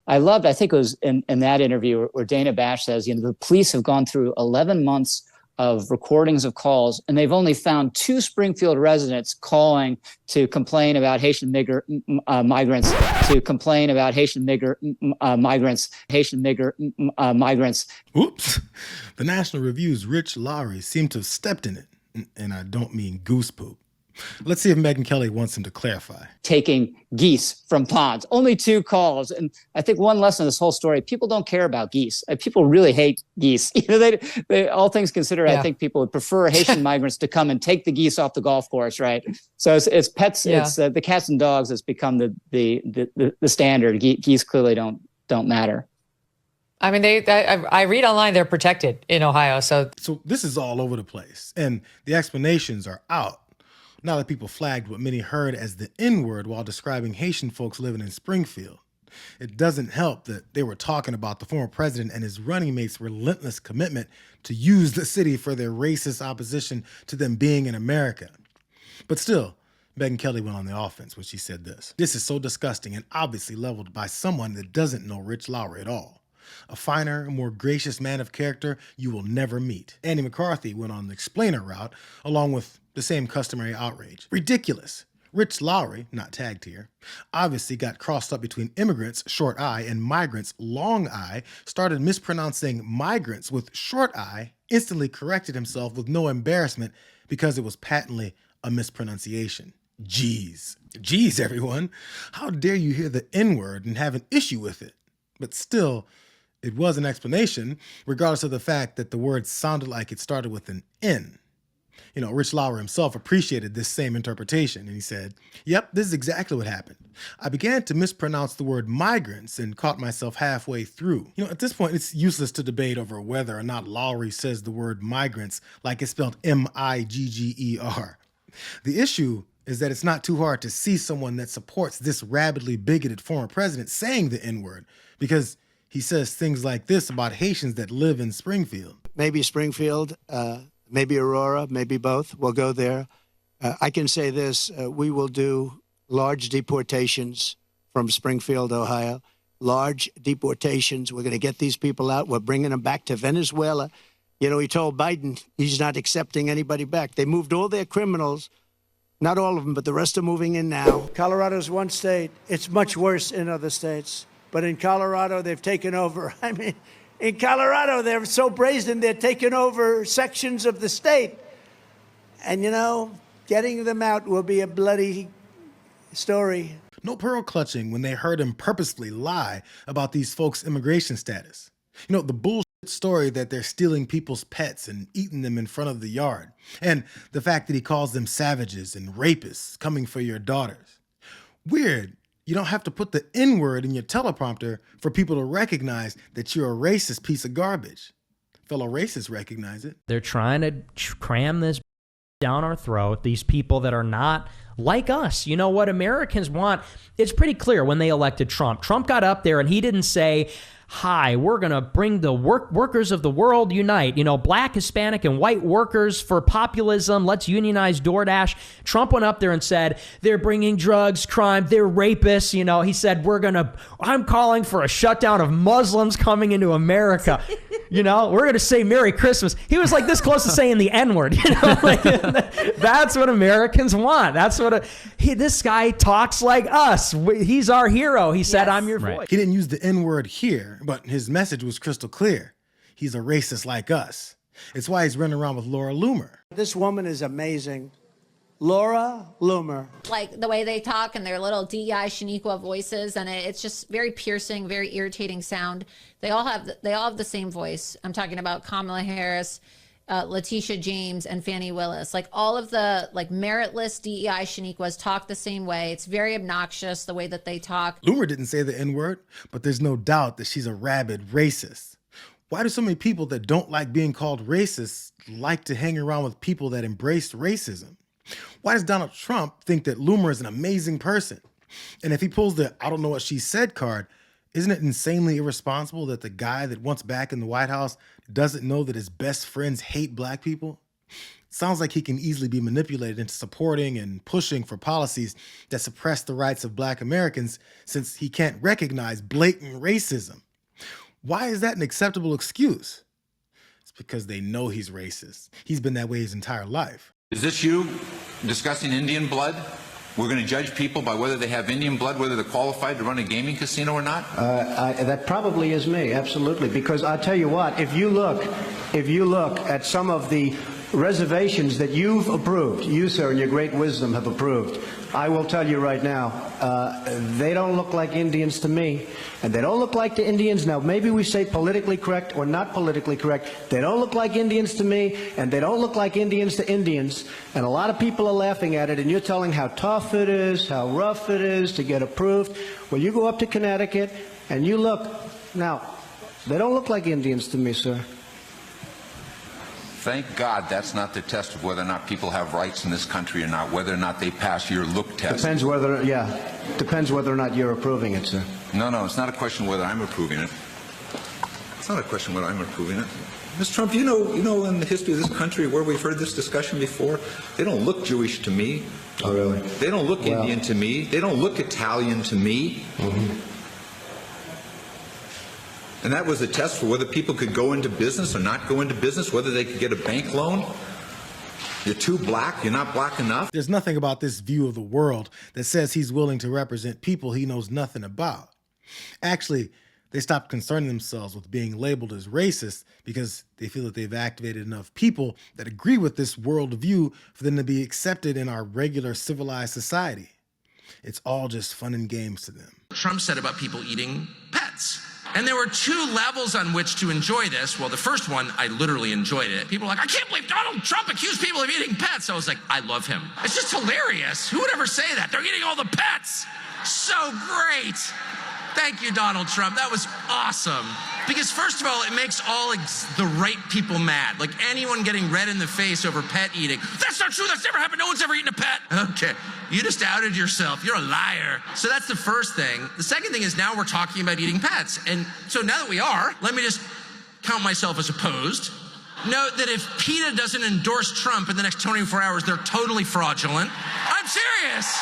I think it was in that interview where Dana Bash says, the police have gone through 11 months of recordings of calls, and they've only found 2 Springfield residents calling to complain about Haitian migrants, Oops. The National Review's Rich Lowry seemed to have stepped in it, and I don't mean goose poop. Let's see if Megyn Kelly wants him to clarify. Taking geese from ponds. Only 2 calls. And I think one lesson of this whole story, people don't care about geese. People really hate geese. They all things considered, yeah. I think people would prefer Haitian migrants to come and take the geese off the golf course, right? So it's pets, yeah. It's the cats and dogs has become the standard. Geese clearly don't matter. I mean, I read online they're protected in Ohio. So this is all over the place. And the explanations are out. Now that people flagged what many heard as the N-word while describing Haitian folks living in Springfield. It doesn't help that they were talking about the former president and his running mates' relentless commitment to use the city for their racist opposition to them being in America. But still, Megyn Kelly went on the offense when she said this. This is so disgusting and obviously leveled by someone that doesn't know Rich Lowry at all. A finer, more gracious man of character you will never meet. Andy McCarthy went on the explainer route, along with the same customary outrage. Ridiculous. Rich Lowry, not tagged here, obviously got crossed up between immigrants, short I, and migrants, long I, started mispronouncing migrants with short I, instantly corrected himself with no embarrassment because it was patently a mispronunciation. Jeez, everyone. How dare you hear the N-word and have an issue with it? But still, it was an explanation, regardless of the fact that the word sounded like it started with an N. Rich Lowry himself appreciated this same interpretation, and he said, "Yep, this is exactly what happened. I began to mispronounce the word migrants and caught myself halfway through." At this point, it's useless to debate over whether or not Lowry says the word migrants like it's spelled M-I-G-G-E-R. The issue is that it's not too hard to see someone that supports this rabidly bigoted former president saying the N-word, because he says things like this about Haitians that live in Springfield. Maybe Springfield, maybe Aurora, maybe both. We'll go there. I can say this, we will do large deportations from Springfield, Ohio. Large deportations. We're going to get these people out. We're bringing them back to Venezuela. He told Biden he's not accepting anybody back. They moved all their criminals. Not all of them, but the rest are moving in now. Colorado's one state. It's much worse in other states. But in Colorado, they've taken over. I mean, in Colorado, they're so brazen, they're taking over sections of the state. And, getting them out will be a bloody story. No pearl clutching when they heard him purposefully lie about these folks' immigration status. The bullshit story that they're stealing people's pets and eating them in front of the yard. And the fact that he calls them savages and rapists coming for your daughters. Weird. You don't have to put the N-word in your teleprompter for people to recognize that you're a racist piece of garbage. Fellow racists recognize it. They're trying to cram this down our throat, these people that are not like us. You know what Americans want? It's pretty clear when they elected Trump. Trump got up there and he didn't say, "Hi, we're going to bring the workers of the world unite. Black, Hispanic, and white workers for populism. Let's unionize DoorDash." Trump went up there and said, "They're bringing drugs, crime, they're rapists." He said, "I'm calling for a shutdown of Muslims coming into America." We're going to say Merry Christmas. He was like this close to saying the N-word. That's what Americans want. That's what this guy talks like us. He's our hero. He said, yes. "I'm your voice." He didn't use the N-word here, but his message was crystal clear. He's a racist like us. It's why he's running around with Laura Loomer. This woman is amazing. Laura Loomer. Like the way they talk and their little DEI Shaniqua voices, and it's just very piercing, very irritating sound. They all have the same voice. I'm talking about Kamala Harris, Letitia James, and Fannie Willis. Like all of the meritless DEI Shaniquas talk the same way. It's very obnoxious the way that they talk. Loomer didn't say the N-word, but there's no doubt that she's a rabid racist. Why do so many people that don't like being called racist like to hang around with people that embrace racism? Why does Donald Trump think that Loomer is an amazing person? And if he pulls the "I don't know what she said" card, isn't it insanely irresponsible that the guy that wants back in the White House doesn't know that his best friends hate black people? Sounds like he can easily be manipulated into supporting and pushing for policies that suppress the rights of Black Americans since he can't recognize blatant racism. Why is that an acceptable excuse? It's because they know he's racist. He's been that way his entire life. Is this you discussing Indian blood? We're going to judge people by whether they have Indian blood, whether they're qualified to run a gaming casino or not? That probably is me, absolutely. Because I tell you what, if you look at some of the reservations that you've approved, you, sir, in your great wisdom have approved, I will tell you right now, they don't look like Indians to me, and they don't look like the Indians. Now, maybe we say politically correct or not politically correct. They don't look like Indians to me, and they don't look like Indians to Indians, and a lot of people are laughing at it, and you're telling how tough it is, how rough it is to get approved. Well, you go up to Connecticut, and you look. Now, they don't look like Indians to me, sir. Thank God that's not the test of whether or not people have rights in this country or not, whether or not they pass your look test. Depends whether or not you're approving it, sir. No, it's not a question whether I'm approving it. It's not a question whether I'm approving it. Mr. Trump, you know in the history of this country where we've heard this discussion before, they don't look Jewish to me. Oh, really? They don't look Indian to me. They don't look Italian to me. Mm-hmm. And that was a test for whether people could go into business or not go into business, whether they could get a bank loan. You're too black, you're not black enough. There's nothing about this view of the world that says he's willing to represent people he knows nothing about. Actually, they stopped concerning themselves with being labeled as racist because they feel that they've activated enough people that agree with this worldview for them to be accepted in our regular civilized society. It's all just fun and games to them. Trump said about people eating pets. And there were two levels on which to enjoy this. Well, the first one, I literally enjoyed it. People were like, I can't believe Donald Trump accused people of eating pets. I was like, I love him. It's just hilarious. Who would ever say that? They're eating all the pets. So great. Thank you, Donald Trump. That was awesome. Because first of all, it makes all the right people mad. Like anyone getting red in the face over pet eating. That's not true. That's never happened. No one's ever eaten a pet. Okay. You just outed yourself. You're a liar. So that's the first thing. The second thing is now we're talking about eating pets. And so now that we are, let me just count myself as opposed. Note that if PETA doesn't endorse Trump in the next 24 hours, they're totally fraudulent. I'm serious.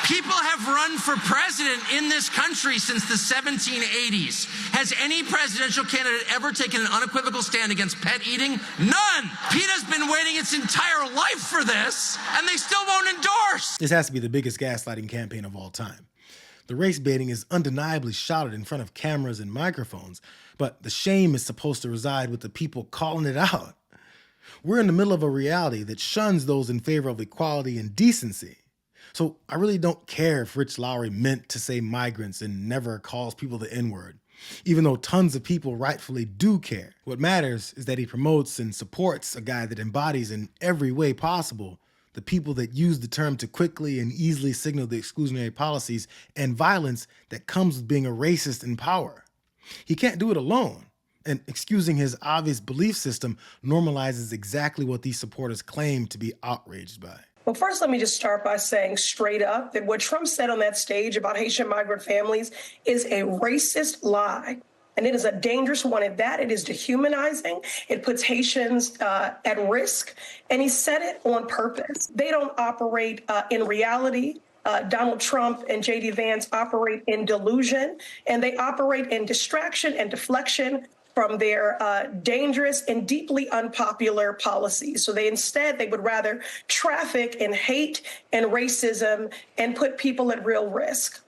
People have run for president in this country since the 1780s. Has any presidential candidate ever taken an unequivocal stand against pet eating? None. PETA's been waiting its entire life for this, and they still won't endorse. This has to be the biggest gaslighting campaign of all time. The race baiting is undeniably shouted in front of cameras and microphones, but the shame is supposed to reside with the people calling it out. We're in the middle of a reality that shuns those in favor of equality and decency. So I really don't care if Rich Lowry meant to say migrants and never calls people the N-word, even though tons of people rightfully do care. What matters is that he promotes and supports a guy that embodies in every way possible the people that use the term to quickly and easily signal the exclusionary policies and violence that comes with being a racist in power. He can't do it alone, and excusing his obvious belief system normalizes exactly what these supporters claim to be outraged by. Well, first, let me just start by saying straight up that what Trump said on that stage about Haitian migrant families is a racist lie. And it is a dangerous one at that. It is dehumanizing. It puts Haitians at risk. And he said it on purpose. They don't operate in reality. Donald Trump and J.D. Vance operate in delusion, and they operate in distraction and deflection from their dangerous and deeply unpopular policies. So they would rather traffic in hate and racism and put people at real risk.